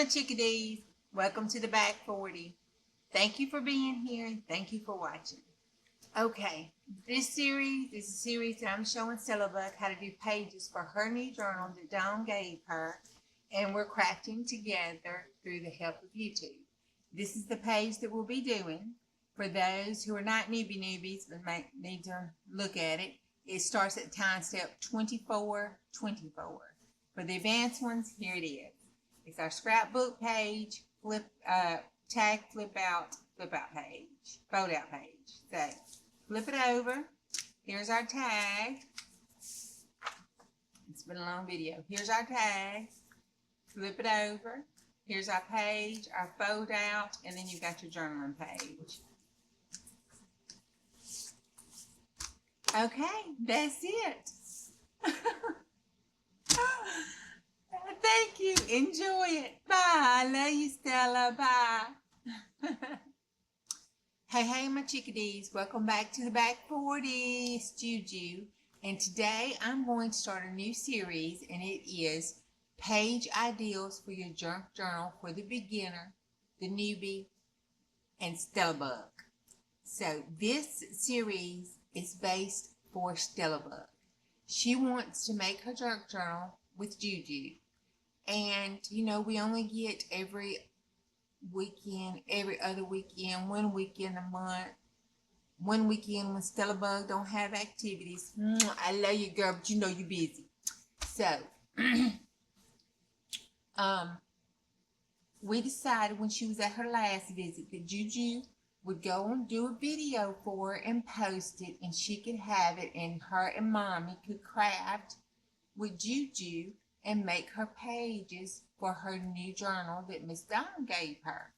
my chickadees. Welcome to the Back 40. Thank you for being here and thank you for watching. Okay, this series is a series that I'm showing StellaBug how to do pages for her new journal that Dawn gave her, and we're crafting together through the help of YouTube. This is the page that we'll be doing. For those who are not newbies but might need to look at it, it starts at time step 2424. For the advanced ones, here it is. It's our scrapbook page, tag flip out page, fold out page. So flip it over. Here's our tag. It's been a long video. Here's our tag. Flip it over. Here's our page, our fold out, and then you've got your journaling page. Okay, that's it. Thank you. Enjoy it. Bye. I love you, Stella. Bye. Hey, my chickadees. Welcome back to the Back 40. It's Juju. And today I'm going to start a new series, and it is Page Ideals for Your Junk Journal for the Beginner, the Newbie, and StellaBug. So this series is based for StellaBug. She wants to make her junk journal with Juju. And, you know, we only get every weekend, every other weekend, one weekend a month, one weekend when StellaBug don't have activities. I love you, girl, but you know you're busy. So, we decided when she was at her last visit that Juju would go and do a video for her and post it, and she could have it, and her and Mommy could craft with Juju and make her pages for her new journal that Miss Dawn gave her.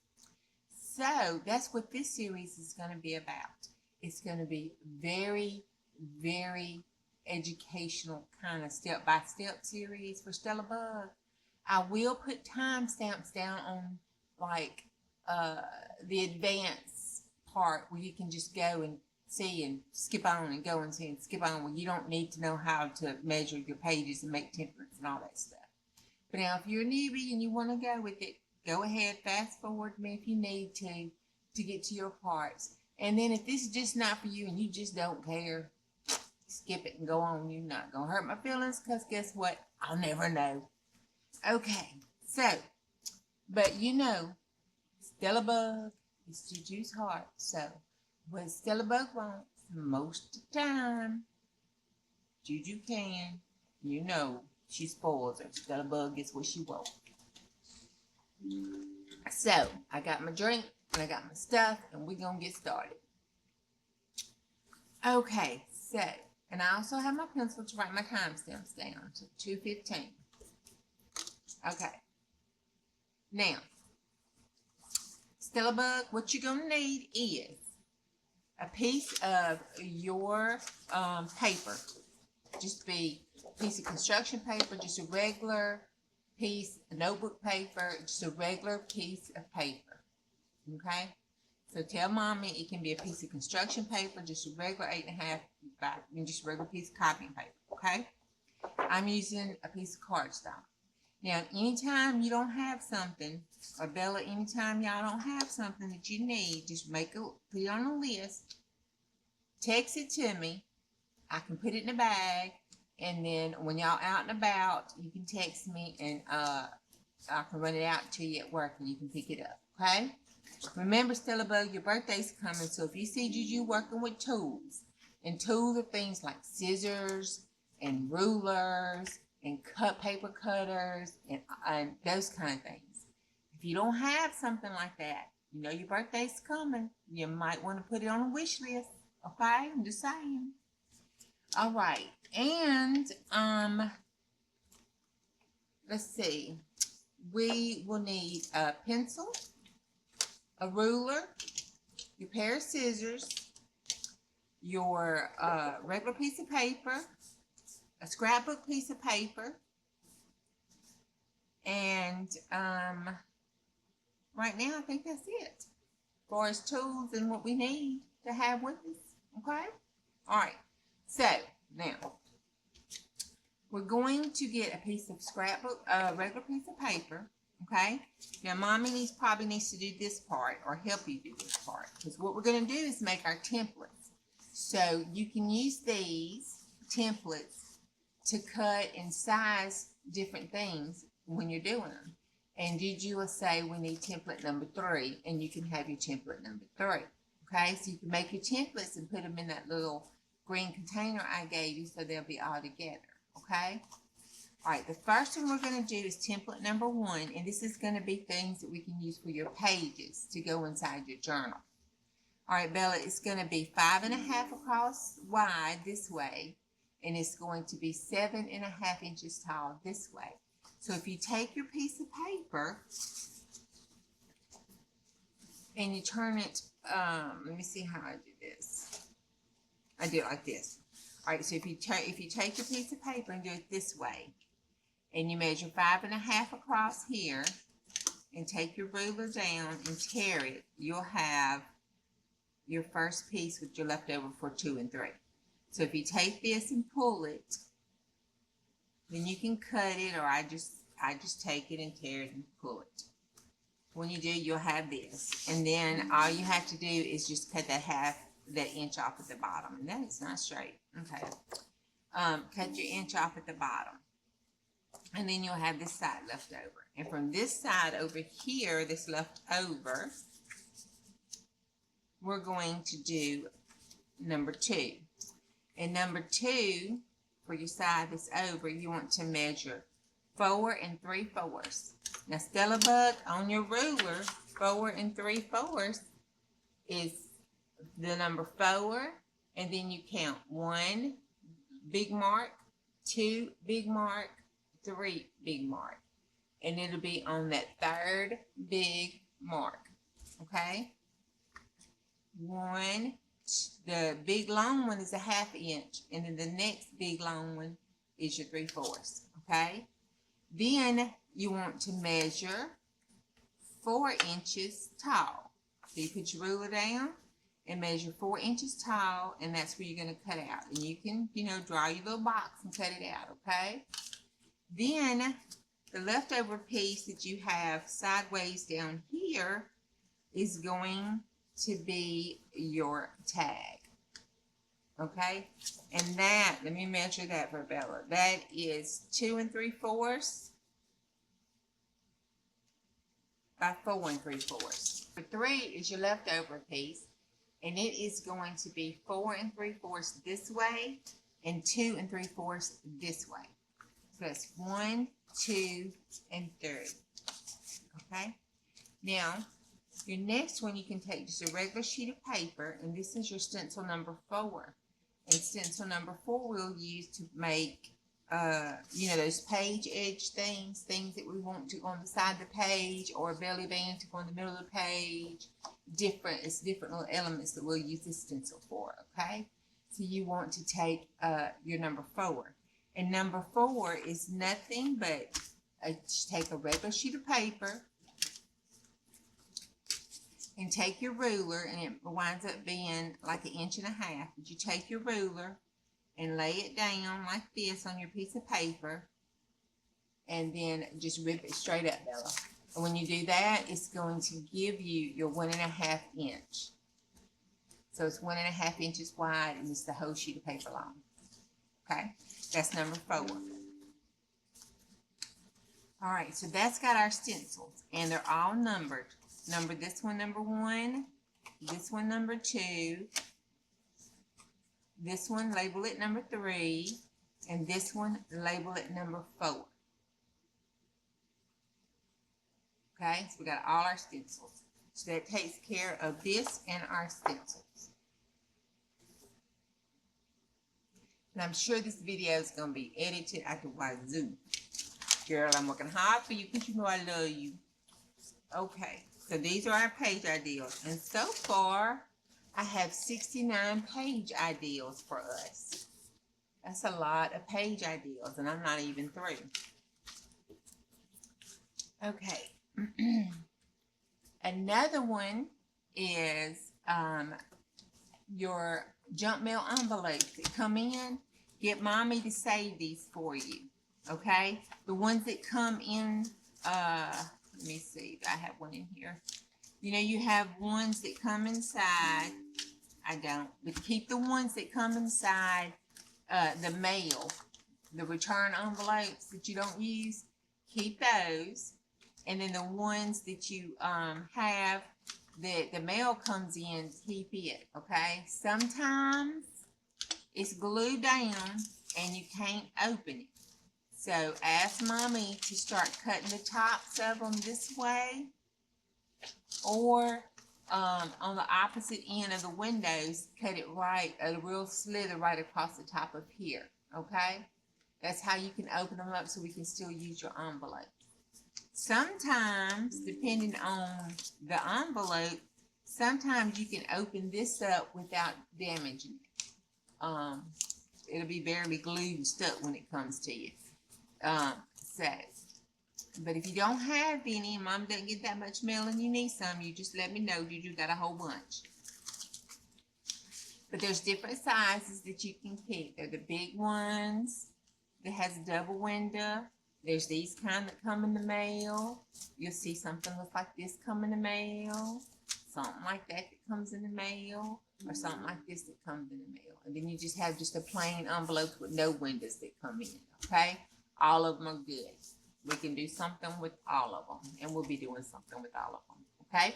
So that's what this series is going to be about. It's going to be very, very educational kind of step-by-step series for StellaBug. I will put timestamps down on like the advanced part where you can just go and see and skip on and go and see and skip on, where you don't need to know how to measure your pages and make templates and all that stuff. But now if you're a newbie and you want to go with it, go ahead, fast forward me if you need to get to your parts. And then if this is just not for you and you just don't care, skip it and go on. You're not going to hurt my feelings, because guess what? I'll never know. Okay, so, but you know, StellaBug is Juju's heart, so what StellaBug wants most of the time, Juju can. You know, she spoils her. StellaBug gets what she wants. So, I got my drink, and I got my stuff, and we're going to get started. Okay, so, and I also have my pencil to write my timestamps down to 2:15. Okay. Now, StellaBug, what you're going to need is a piece of your paper. Just be a piece of construction paper, just a regular piece of notebook paper, just a regular piece of paper. Okay? So tell Mommy it can be a piece of construction paper, just a regular 8.5 by, just a regular piece of copying paper. Okay? I'm using a piece of cardstock. Now, anytime you don't have something, or Bella, anytime y'all don't have something that you need, just put it on a list, text it to me. I can put it in a bag, and then when y'all out and about, you can text me, and I can run it out to you at work, and you can pick it up, okay? Remember, StellaBug, your birthday's coming, so if you see Juju working with tools, and tools are things like scissors and rulers, and paper cutters, and those kind of things. If you don't have something like that, you know your birthday's coming, you might want to put it on a wish list. Okay, I'm just saying. All right, and let's see. We will need a pencil, a ruler, your pair of scissors, your regular piece of paper, a scrapbook piece of paper, and right now I think that's it as far as tools and what we need to have with us. Okay? All right. So now we're going to get a piece of scrapbook, a regular piece of paper, Okay, now mommy probably needs to do this part or help you do this part, because what we're going to do is make our templates. So you can use these templates to cut and size different things when you're doing them. And Juju will say we need template number 3, and you can have your template number 3. Okay, so you can make your templates and put them in that little green container I gave you so they'll be all together. Okay. All right, the first one we're going to do is template number 1, and this is going to be things that we can use for your pages to go inside your journal. All right, Bella, it's going to be 5.5 across wide this way, and it's going to be 7.5 inches tall this way. So if you take your piece of paper and you turn it, let me see how I do this. I do it like this. All right, so if you take your piece of paper and do it this way, and you measure 5.5 across here, and take your ruler down and tear it, you'll have your first piece with your leftover for 2 and 3. So if you take this and pull it, then you can cut it, or I just take it and tear it and pull it. When you do, you'll have this, and then all you have to do is just cut that inch off at the bottom, and that is not straight. Okay, cut your inch off at the bottom, and then you'll have this side left over. And from this side over here, this left over, we're going to do number 2. And number 2, for your side that's over, you want to measure 4 3/4. Now, StellaBug, on your ruler, 4 3/4 is the number 4, and then you count 1 big mark, 2 big mark, 3 big mark, and it'll be on that 3rd big mark. Okay, the big long one is a 1/2 inch, and then the next big long one is your 3/4. Okay, then you want to measure 4 inches tall. So you put your ruler down and measure 4 inches tall, and that's where you're going to cut out. And you can, draw your little box and cut it out, okay? Then the leftover piece that you have sideways down here is going to be your tag, okay? And that, let me measure that for Bella. That is 2 3/4 by 4 3/4. For 3 is your leftover piece, and it is going to be 4 3/4 this way and 2 3/4 this way. So that's 1, 2, and 3. Okay. Now, your next one, you can take just a regular sheet of paper, and this is your stencil number 4. And stencil number 4 we'll use to make, those page edge things that we want to go on the side of the page, or a belly band to go in the middle of the page. It's different little elements that we'll use this stencil for, okay? So you want to take your number 4. And number 4 is nothing but take a regular sheet of paper and take your ruler, and it winds up being like 1.5 inches. But you take your ruler and lay it down like this on your piece of paper, and then just rip it straight up, Bella. And when you do that, it's going to give you your 1.5 inch. So it's 1.5 inches wide, and it's the whole sheet of paper long. Okay, that's number 4. All right, so that's got our stencils, and they're all numbered. Number this one, number 1. This one, number 2. This one, label it number 3. And this one, label it number 4. Okay, so we got all our stencils. So that takes care of this and our stencils. And I'm sure this video is going to be edited at the wazoo. Girl, I'm working hard for you because you know I love you. Okay, so these are our page ideals. And so far, I have 69 page ideals for us. That's a lot of page ideals, and I'm not even through. Okay. Another one is your junk mail envelopes that come in. Get mommy to save these for you, okay? The ones that come in Let me see. I have one in here. You know, you have ones that come inside. I don't. But keep the ones that come inside the mail, the return envelopes that you don't use. Keep those. And then the ones that you have that the mail comes in, keep it, okay? Sometimes it's glued down and you can't open it. So ask Mommy to start cutting the tops of them this way, or on the opposite end of the windows, cut it right, a real slither right across the top of here, okay? That's how you can open them up so we can still use your envelope. Sometimes, depending on the envelope, sometimes you can open this up without damaging it. It'll be barely glued and stuck when it comes to you. But if you don't have any, Mom doesn't get that much mail and you need some, you just let me know. You got a whole bunch. But there's different sizes that you can pick. They're the big ones that has a double window. There's these kind that come in the mail. You'll see something looks like this come in the mail. Something like that comes in the mail. Or something like this that comes in the mail. And then you just have just a plain envelope with no windows that come in. Okay? All of them are good. We can do something with all of them. And we'll be doing something with all of them. Okay?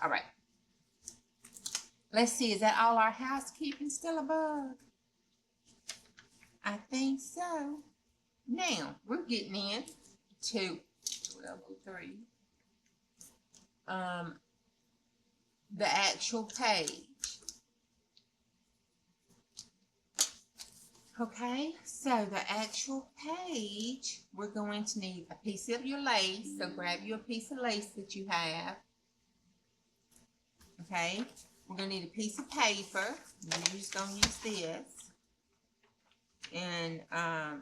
All right. Let's see. Is that all our housekeeping, StellaBug? I think so. Now, we're getting in to 1203. The actual page. Okay, so the actual page, we're going to need a piece of your lace. So grab you a piece of lace that you have. Okay, we're going to need a piece of paper. You're just going to use this. And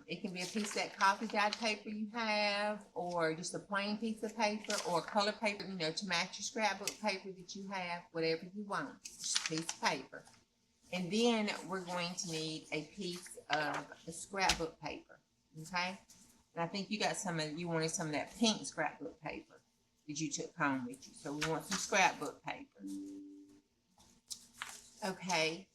it can be a piece of that coffee dyed paper you have, or just a plain piece of paper, or color paper, you know, to match your scrapbook paper that you have, whatever you want. Just a piece of paper. And then we're going to need a piece of scrapbook paper, okay? And I think you got you wanted some of that pink scrapbook paper that you took home with you. So we want some scrapbook paper. Okay.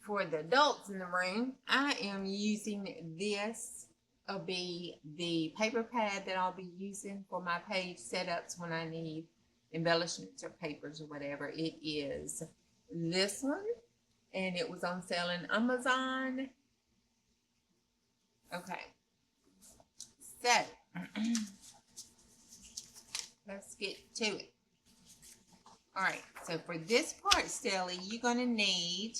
For the adults in the room, I am using this. Will be the paper pad that I'll be using for my page setups when I need embellishments or papers or whatever. It is this one, and it was on sale on Amazon. Okay, so let's get to it. All right, so for this part, Stella, you're going to need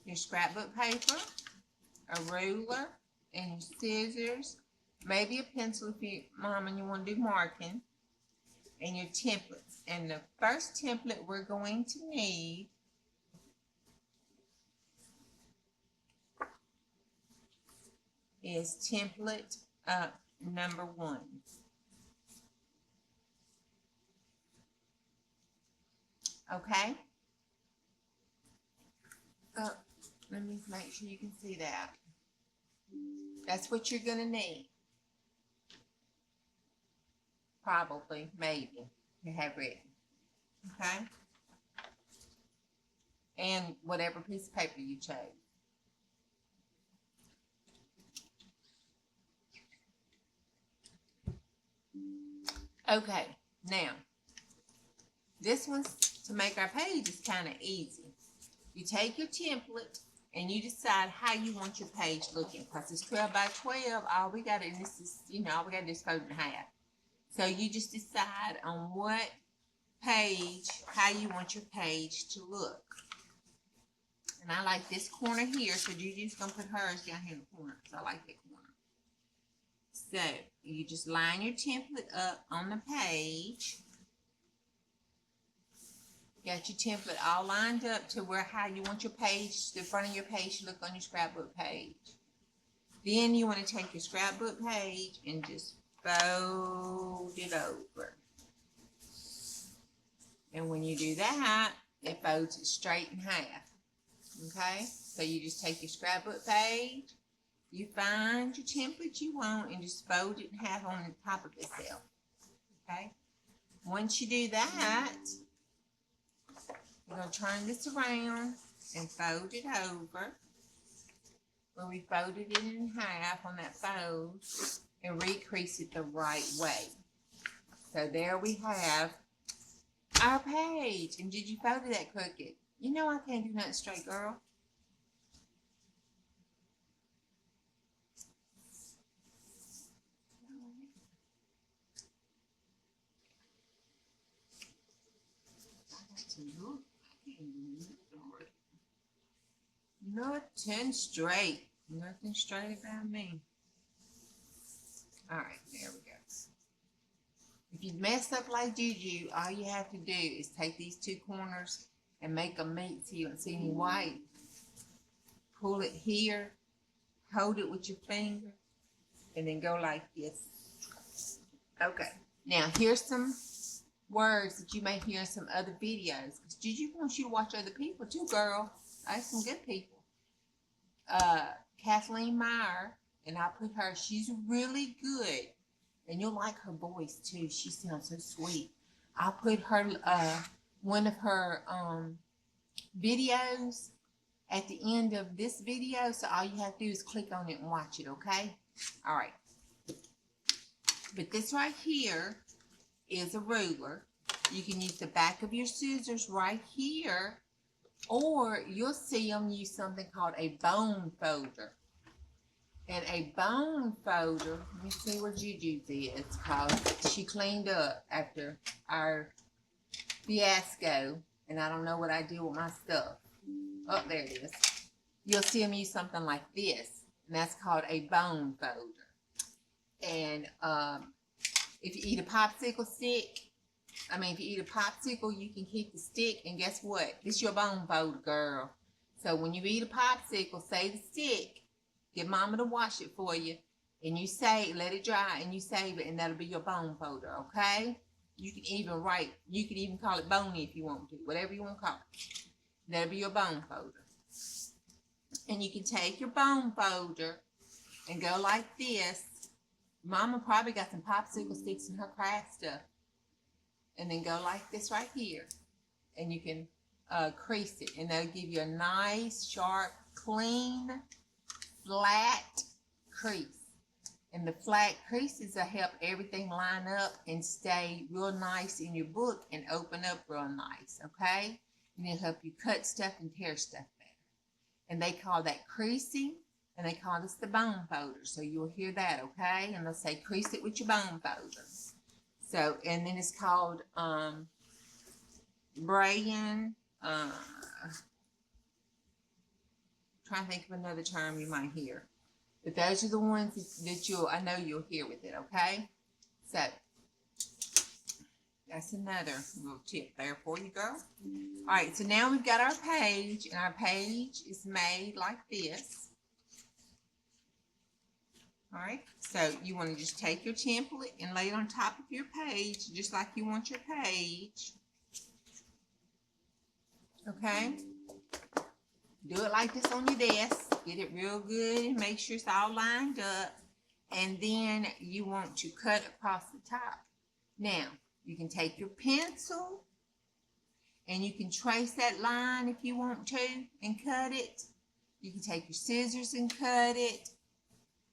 your scrapbook paper, a ruler, and your scissors, maybe a pencil if you, Mom, and you want to do marking, and your templates. And the first template we're going to need is template number 1. Okay? Let me make sure you can see that. That's what you're going to need. Probably, maybe, to have written. Okay? And whatever piece of paper you chose. Okay, now, this one's to make our page is kind of easy. You take your template and you decide how you want your page looking. Because it's 12 by 12, all we got to do is, all we got to do is fold it in half. So you just decide on what page, how you want your page to look. And I like this corner here, so Juju's going to put hers down here in the corner, because I like that corner. So you just line your template up on the page. Got your template all lined up to where how you want your page, the front of your page to look on your scrapbook page. Then you want to take your scrapbook page and just fold it over. And when you do that, it folds it straight in half. Okay? So you just take your scrapbook page You find your template you want and just fold it in half on the top of itself. Okay? Once you do that, you're going to turn this around and fold it over where we folded it in half on that fold and recrease it the right way. So there we have our page. And did you fold that crooked? You know I can't do nothing straight, girl. Nothing straight. Nothing straight about me. Alright, there we go. If you mess up like Juju, all you have to do is take these two corners and make them meet so you don't see any white. Pull it here, hold it with your finger, and then go like this. Okay, now here's some words that you may hear in some other videos. Because Juju wants you to watch other people too, girl. That's some good people. Kathleen Meyer, and I put her, she's really good. And you'll like her voice too. She sounds so sweet. I'll put her, one of her videos at the end of this video. So all you have to do is click on it and watch it, okay? All right. But this right here is a ruler. You can use the back of your scissors right here, or you'll see them use something called a bone folder. And a bone folder, let me see where Juju's is, because she cleaned up after our fiasco, and I don't know what I do with my stuff. Oh, there it is. You'll see them use something like this, and that's called a bone folder. And if you eat a popsicle stick, if you eat a popsicle, you can keep the stick, and guess what? It's your bone folder, girl. So when you eat a popsicle, save the stick, get mama to wash it for you, and you save, let it dry, and you save it, and that'll be your bone folder, okay? You can even call it bony if you want to, whatever you want to call it. That'll be your bone folder. And you can take your bone folder and go like this. Mama probably got some popsicle sticks in her craft stuff. And then go like this right here. And you can crease it. And that'll give you a nice, sharp, clean, flat crease. And the flat creases will help everything line up and stay real nice in your book and open up real nice, okay? And it'll help you cut stuff and tear stuff better. And they call that creasing, and they call this the bone folder. So you'll hear that, okay? And they'll say crease it with your bone folder. So, and then it's called braying. Trying to think of another term you might hear. But those are the ones that I know you'll hear with it, okay? So, that's another little tip there for you, girl. All right, so now we've got our page, and our page is made like this. All right, so you want to just take your template and lay it on top of your page, just like you want your page. Okay? Do it like this on your desk. Get it real good and make sure it's all lined up. And then you want to cut across the top. Now, you can take your pencil and you can trace that line if you want to and cut it. You can take your scissors and cut it.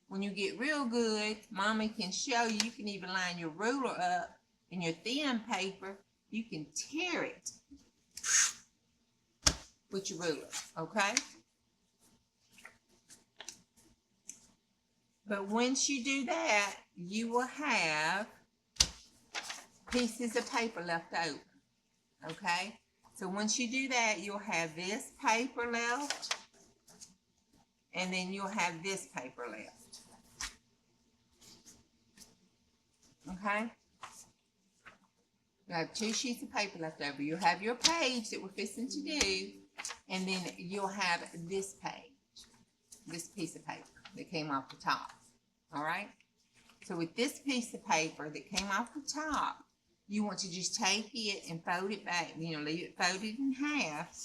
When you get real good, Mommy can show you. You can even line your ruler up in your thin paper. You can tear it with your ruler, okay? But once you do that, you will have pieces of paper left over, okay? So once you do that, you'll have this paper left, and then you'll have this paper left. Okay? You have 2 sheets of paper left over. You'll have your page that we're fixing to do, and then you'll have this page, this piece of paper that came off the top. All right? So with this piece of paper that came off the top, you want to just take it and fold it back, leave it folded in half,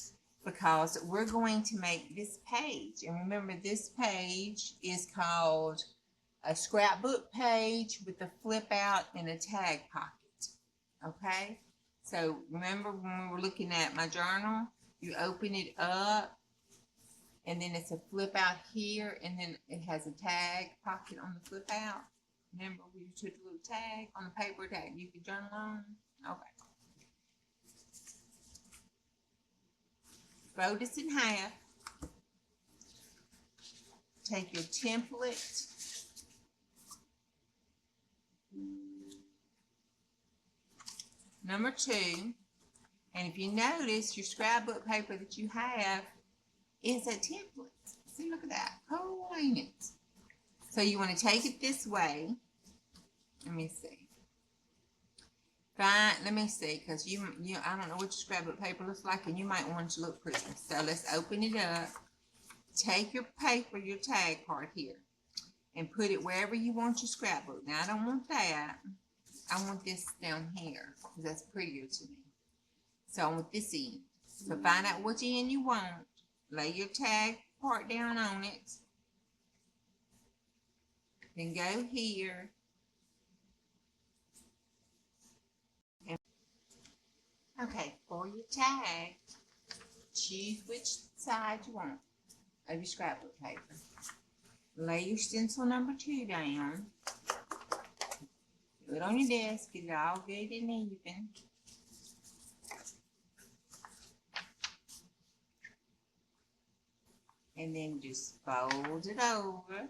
because we're going to make this page. And remember, this page is called a scrapbook page with a flip out and a tag pocket. Okay? So remember when we were looking at my journal, you open it up and then it's a flip out here and then it has a tag pocket on the flip out. Remember we took a little tag on the paper tag you could journal on? Okay. Fold this in half. Take your template. Number 2. And if you notice, your scrapbook paper that you have is a template. See, look at that. Oh, ain't it? So you want to take it this way. Let me see. Fine, let me see, because you I don't know what your scrapbook paper looks like, and you might want it to look pretty. So let's open it up. Take your paper, your tag part here, and put it wherever you want your scrapbook. Now, I don't want that. I want this down here, because that's prettier to me. So I want this end. So find out which end you want. Lay your tag part down on it. Then go here. Okay, for your tag, choose which side you want of your scrapbook paper. Lay your stencil number 2 down. Do it on your desk, get it all good and even. And then just fold it over.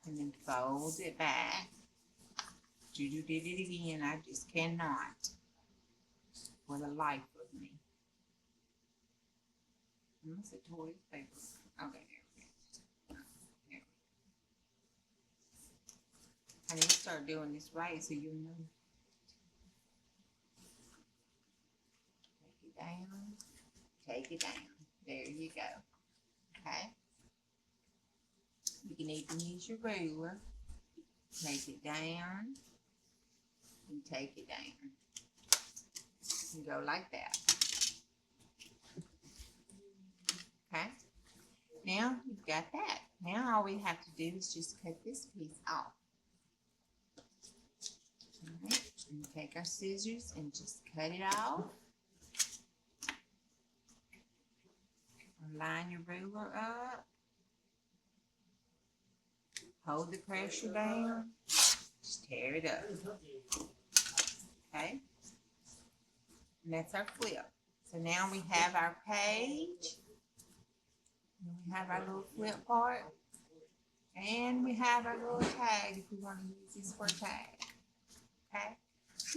And then fold it back. Juju did it again. I just cannot for the life of me. What's the toilet paper? Okay, there we go. There. I need to start doing this right so you'll know. Take it down. Take it down. There you go. Okay. You can even use your ruler. Take it down. And take it down. And go like that. Okay. Now you've got that. Now all we have to do is just cut this piece off. All right. And take our scissors and just cut it off. Line your ruler up. Hold the pressure down. Just tear it up. Okay. And that's our flip. So now we have our page. And we have our little flip part. And we have our little tag if we want to use this for a tag. Okay.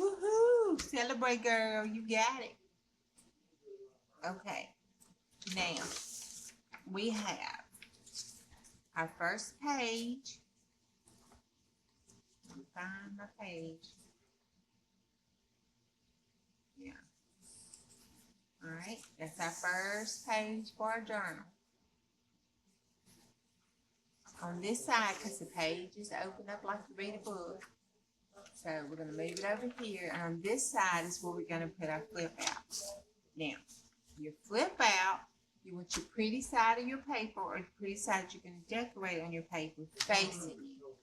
Woohoo! Celebrate, girl. You got it. Okay. Now, we have our first page. Let me find my page. Yeah. All right, that's our first page for our journal. On this side, because the pages open up like you read a book, so we're going to move it over here. And on this side is where we're going to put our flip out. Now, your flip out, you want your pretty side of your paper or the pretty side you're going to decorate on your paper facing you.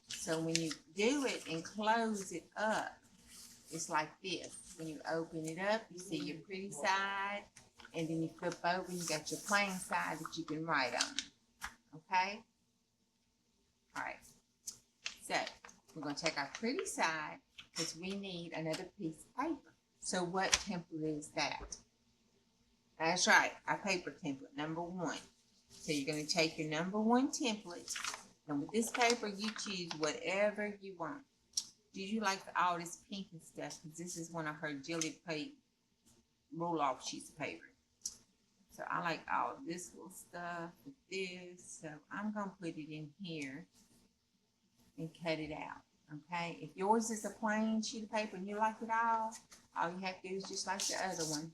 So when you do it and close it up, it's like this. When you open it up, you see your pretty side, and then you flip over and you got your plain side that you can write on. Okay? All right. So we're going to take our pretty side because we need another piece of paper. So what template is that? That's right, our paper template, number 1. So you're going to take your number 1 template, and with this paper, you choose whatever you want. Juju likes all this pink and stuff because this is one of her jelly plate roll-off sheets of paper. So I like all this little stuff with this. So I'm going to put it in here and cut it out. Okay? If yours is a plain sheet of paper and you like it all you have to do is just like the other one.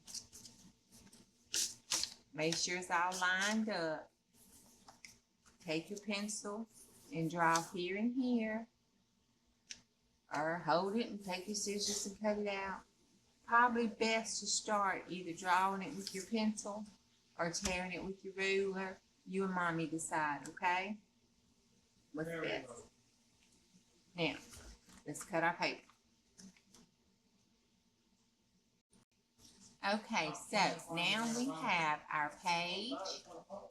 Make sure it's all lined up. Take your pencil and draw here and here. Or hold it and take your scissors and cut it out. probably best to start either drawing it with your pencil or tearing it with your ruler. You and Mommy decide, okay? What's best? Now, let's cut our paper. Okay, so now we have our page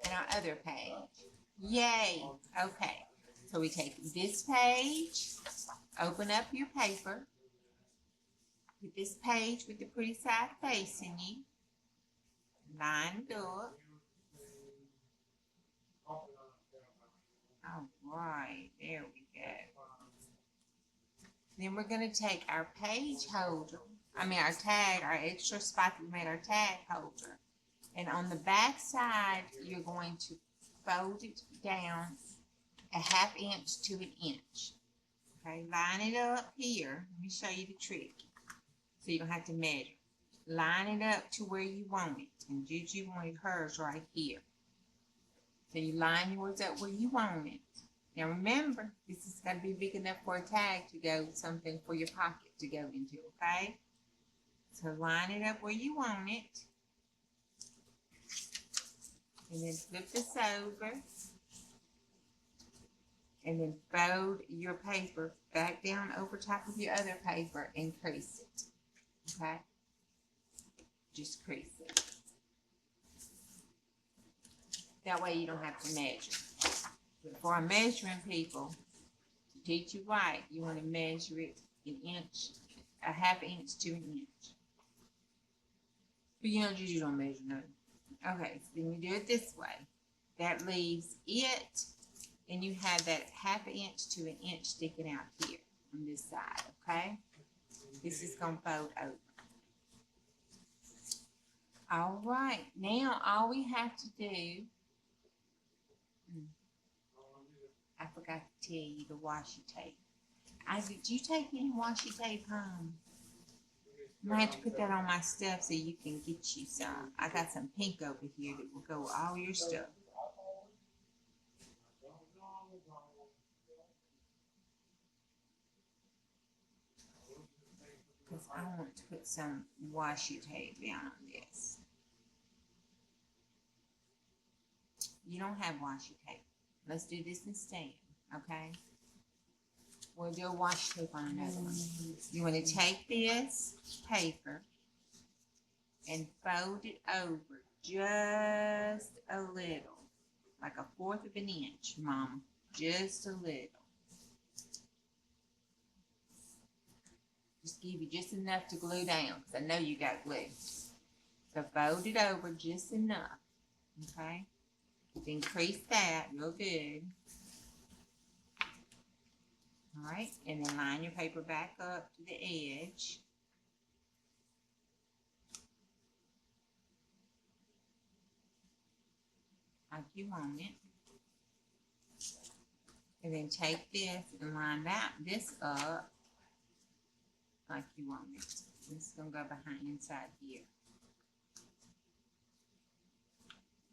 and our other page. Yay! Okay, so we take this page, open up your paper, put this page with the pretty side facing you, line it up. All right, there we go. Then we're going to take our page holder, our tag, our extra spot that we made our tag holder. And on the back side, you're going to fold it down a 1/2 inch to 1 inch. Okay, line it up here. Let me show you the trick so you don't have to measure. Line it up to where you want it. And Juju wanted hers right here. So you line yours up where you want it. Now remember, this has got to be big enough for a tag to go, something for your pocket to go into, okay? So line it up where you want it. And then flip this over. And then fold your paper back down over top of your other paper and crease it, okay? Just crease it. That way you don't have to measure. But for our measuring people, to teach you right, you want to measure it an inch, a 1/2 inch to 1 inch. But you know, Juju don't measure nothing. Okay, so then you do it this way. That leaves it, and you have that 1/2 inch to 1 inch sticking out here on this side, okay? This is going to fold over. All right, now all we have to do, I forgot to tell you the washi tape. Did you take any washi tape home? I might have to put that on my stuff so you can get you some. I got some pink over here that will go with all your stuff. Because I want to put some washi tape down on this. You don't have washi tape. Let's do this instead, okay? We'll do a washi tape on another one. You want to take this paper and fold it over just a little, like 1/4 of an inch, Mom, just a little. Just give you just enough to glue down, because I know you got glue. So fold it over just enough, okay? Then crease that real good. All right, and then line your paper back up to the edge. Like you want it. And then take this and line this up like you want it. This is going to go behind inside here.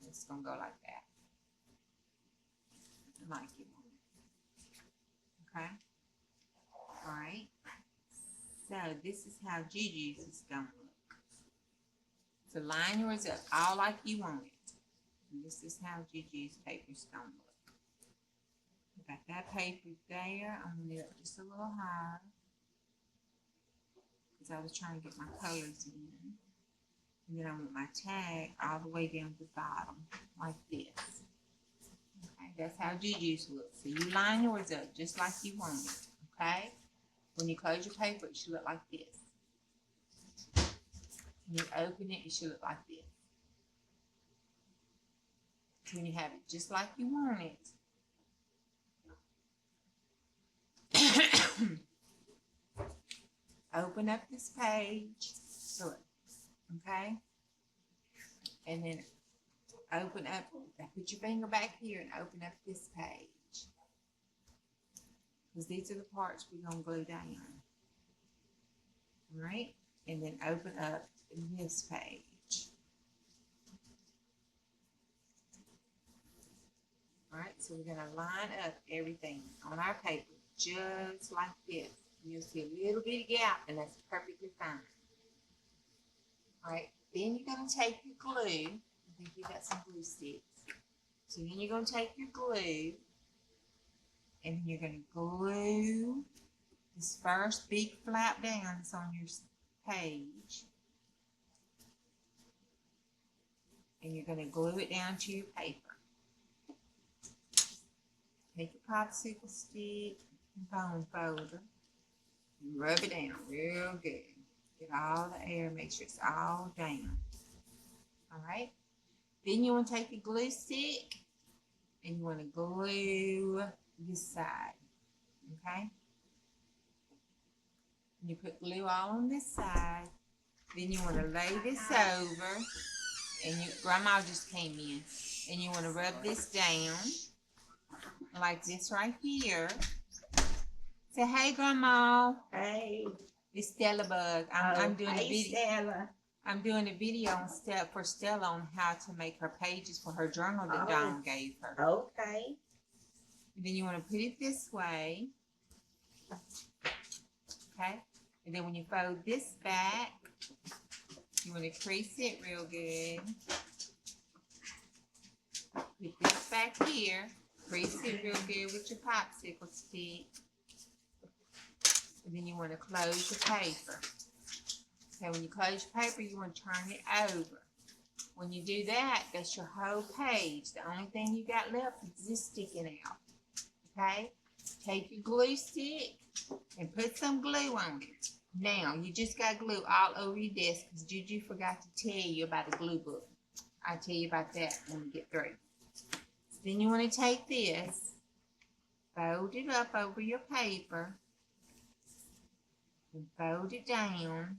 It's going to go like that. Like you want it. Okay? Alright. So this is how Juju's is going to look. So line yours up all like you want it. And this is how Juju's paper is going to look. I got that paper there. I'm going to get it just a little higher. Because I was trying to get my colors in. And then I want my tag all the way down to the bottom, like this. Okay, that's how Juju's look. So you line yours up just like you want it, okay? When you close your paper, it should look like this. When you open it, it should look like this. When you have it just like you want it, open up this page, okay? And then open up, put your finger back here and open up this page. Because these are the parts we're going to glue down. All right? And then open up this page. All right, so we're going to line up everything on our paper just like this. You'll see a little bitty gap, and that's perfectly fine. Alright, then you're going to take your glue. I think you got some glue sticks. So then you're going to take your glue and you're going to glue this first big flap down that's on your page. And you're going to glue it down to your paper. Take your popsicle stick and bone folder and rub it down real good. Get all the air, make sure it's all down. Alright? Then you want to take your glue stick and you want to glue this side. Okay? You put glue all on this side. Then you want to lay this over. And Grandma just came in. And you want to rub this down. Like this right here. Say, hey, Grandma. Hey. It's StellaBug. I'm doing a video. Stella. I'm doing a video for Stella on how to make her pages for her journal that Dawn gave her. Okay. And then you want to put it this way. Okay. And then when you fold this back, you want to crease it real good. Put this back here. Crease it real good with your popsicle stick. And then you want to close your paper. Okay, when you close your paper, you want to turn it over. When you do that, that's your whole page. The only thing you got left is this sticking out. Okay? Take your glue stick and put some glue on it. Now, you just got glue all over your desk because Juju forgot to tell you about the glue book. I'll tell you about that when we get through. So then you want to take this, fold it up over your paper, and fold it down.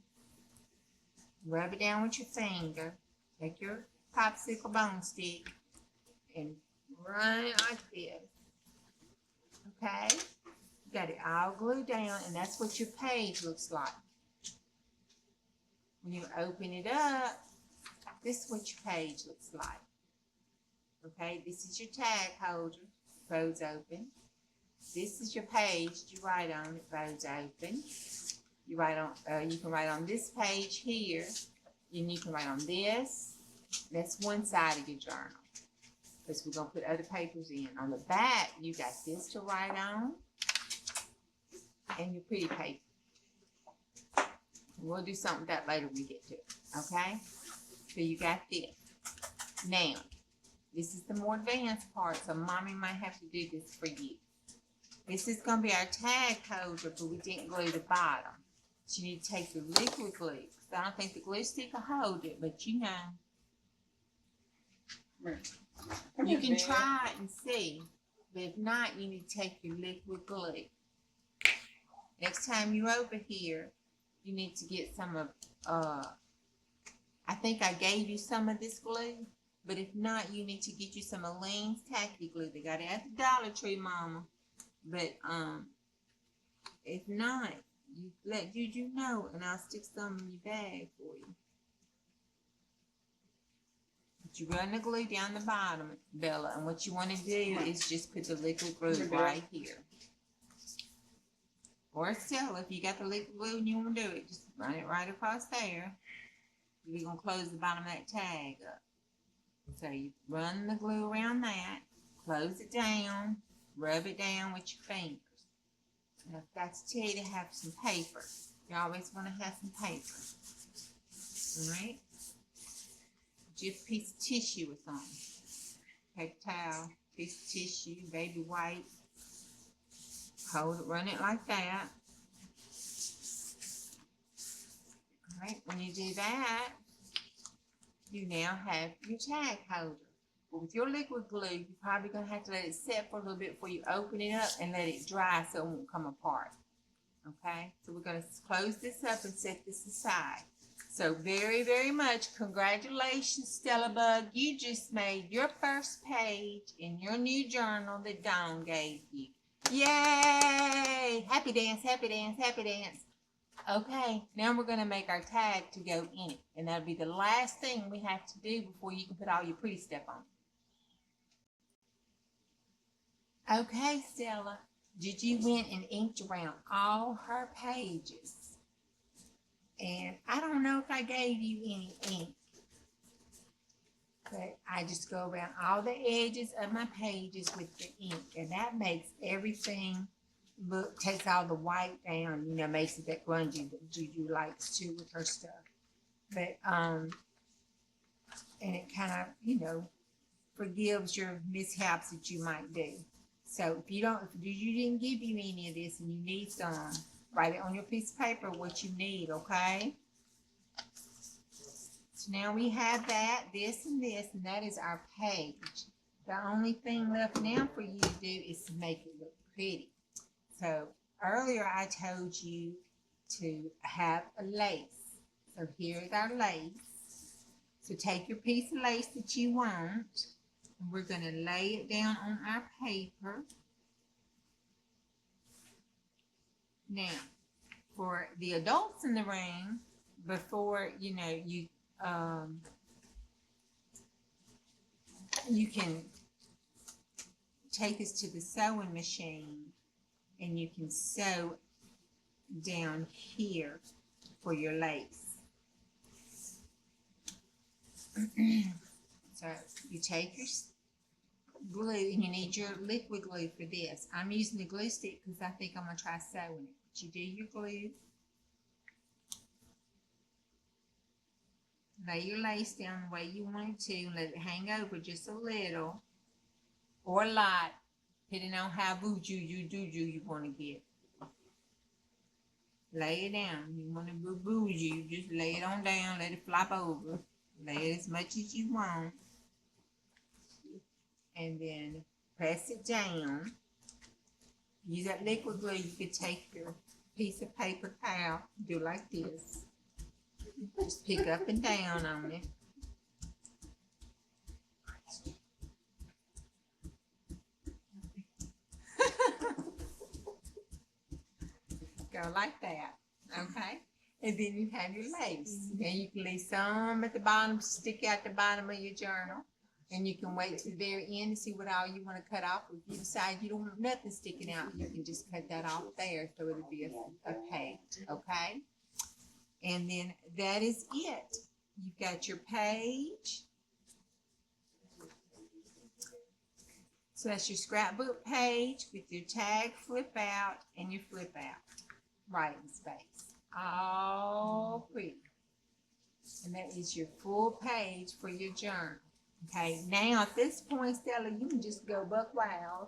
Rub it down with your finger. Take your popsicle bone stick and run it like this. Okay? You got it all glued down, and that's what your page looks like. When you open it up, this is what your page looks like. Okay? This is your tag holder. Folds open. This is your page you write on. It folds open. You write on. You can write on this page here, and you can write on this. That's one side of your journal, because we're gonna put other papers in. On the back, you got this to write on, and your pretty paper. We'll do something with that later when we get to it. Okay? So you got this. Now, this is the more advanced part, so Mommy might have to do this for you. This is gonna be our tag holder, but we didn't glue the bottom. So you need to take the liquid glue. I don't think the glue stick will hold it, but you know. You can try it and see, but if not, you need to take your liquid glue. Next time you're over here, you need to get some of, I think I gave you some of this glue, but if not, you need to get you some Elaine's tacky glue. They got it at the Dollar Tree, Mama. But, if not, you let Juju know, and I'll stick some in your bag for you. But you run the glue down the bottom, Bella, and what you want to do is just put the liquid glue right here. Or still, if you got the liquid glue and you want to do it, just run it right across there. We're going to close the bottom of that tag up. So you run the glue around that, close it down, rub it down with your fingers. And I've got to tell you to have some paper. You always want to have some paper. Alright? Just a piece of tissue or something. Paper towel, piece of tissue, baby wipe. Hold it, run it like that. Alright, when you do that, you now have your tag holder. But with your liquid glue, you're probably going to have to let it set for a little bit before you open it up and let it dry so it won't come apart. Okay? So we're going to close this up and set this aside. So very, very much congratulations, StellaBug. You just made your first page in your new journal that Dawn gave you. Yay! Happy dance, happy dance, happy dance. Okay, now we're going to make our tag to go in it. And that'll be the last thing we have to do before you can put all your pretty stuff on. Okay, Stella. Juju went and inked around all her pages. And I don't know if I gave you any ink, but I just go around all the edges of my pages with the ink, and that makes everything look, takes all the white down, you know, makes it that grungy that Juju likes to with her stuff. But, and it kind of, you know, forgives your mishaps that you might do. So if you didn't give you any of this and you need some, write it on your piece of paper what you need, okay? So now we have that, this, and that is our page. The only thing left now for you to do is to make it look pretty. So earlier I told you to have a lace. So here is our lace. So take your piece of lace that you want, and we're going to lay it down on our paper. Now, for the adults in the room, before, you know, you can take this to the sewing machine and you can sew down here for your lace. So you take your glue, and you need your liquid glue for this. I'm using the glue stick because I think I'm going to try sewing it. But you do your glue. Lay your lace down the way you want it to, and let it hang over just a little or a lot, depending on how juju you want to get. Lay it down. You want to bougie, you just lay it on down, let it flop over. Lay it as much as you want. And then press it down. Use that liquid glue. You could take your piece of paper towel, do like this. Just pick up and down on it. Go like that, okay? And then you have your lace. Then you can leave some at the bottom, stick out the bottom of your journal. And you can wait to the very end to see what all you want to cut off. If you decide you don't want nothing sticking out, you can just cut that off there, so it'll be a page, okay? And then that is it. You've got your page. So that's your scrapbook page with your tag flip out and your flip out writing space. All pretty. And that is your full page for your journal. Okay, now at this point, Stella, you can just go buck wild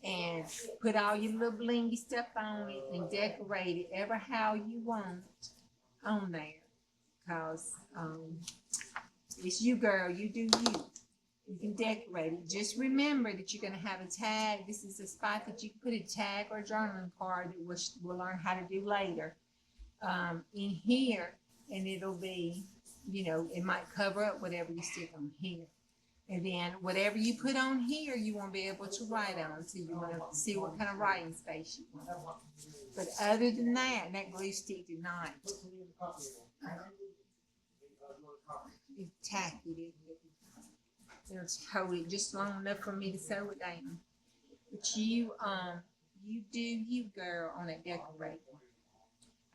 and put all your little blingy stuff on it and decorate it ever how you want on there. Because it's you, girl. You do you. You can decorate it. Just remember that you're going to have a tag. This is a spot that you can put a tag or a journaling card that we'll learn how to do later in here. And it'll be, you know, it might cover up whatever you stick on here. And then whatever you put on here, you won't be able to write on. So you want to see what kind of writing space you want. But other than that, that glue stick did not. It's tacky. It'll hold it just long enough for me to sew it down. But you do you, girl, on that decorator.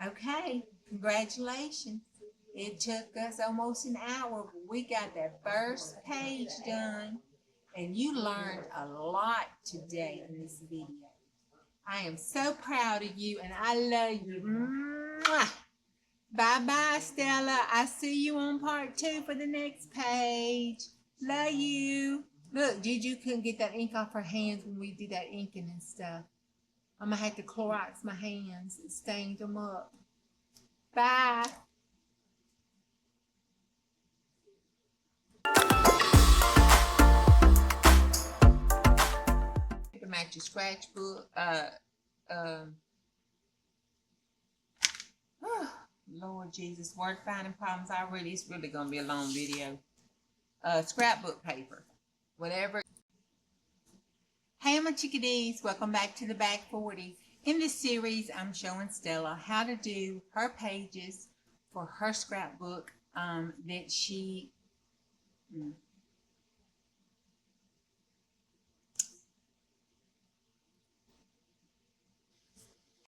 Okay, congratulations. It took us almost an hour, but we got that first page done, and you learned a lot today in this video. I am so proud of you, and I love you. Mwah! Bye-bye, Stella. I see you on part 2 for the next page. Love you. Look, Juju couldn't get that ink off her hands when we did that inking and stuff. I'm going to have to Clorox my hands. It stained them up. Bye. Match your scratchbook. Lord Jesus, word finding problems already. It's really gonna be a long video. Scrapbook paper, whatever. Hey, my chickadees, welcome back to the Back 40. In this series, I'm showing Stella how to do her pages for her scrapbook that she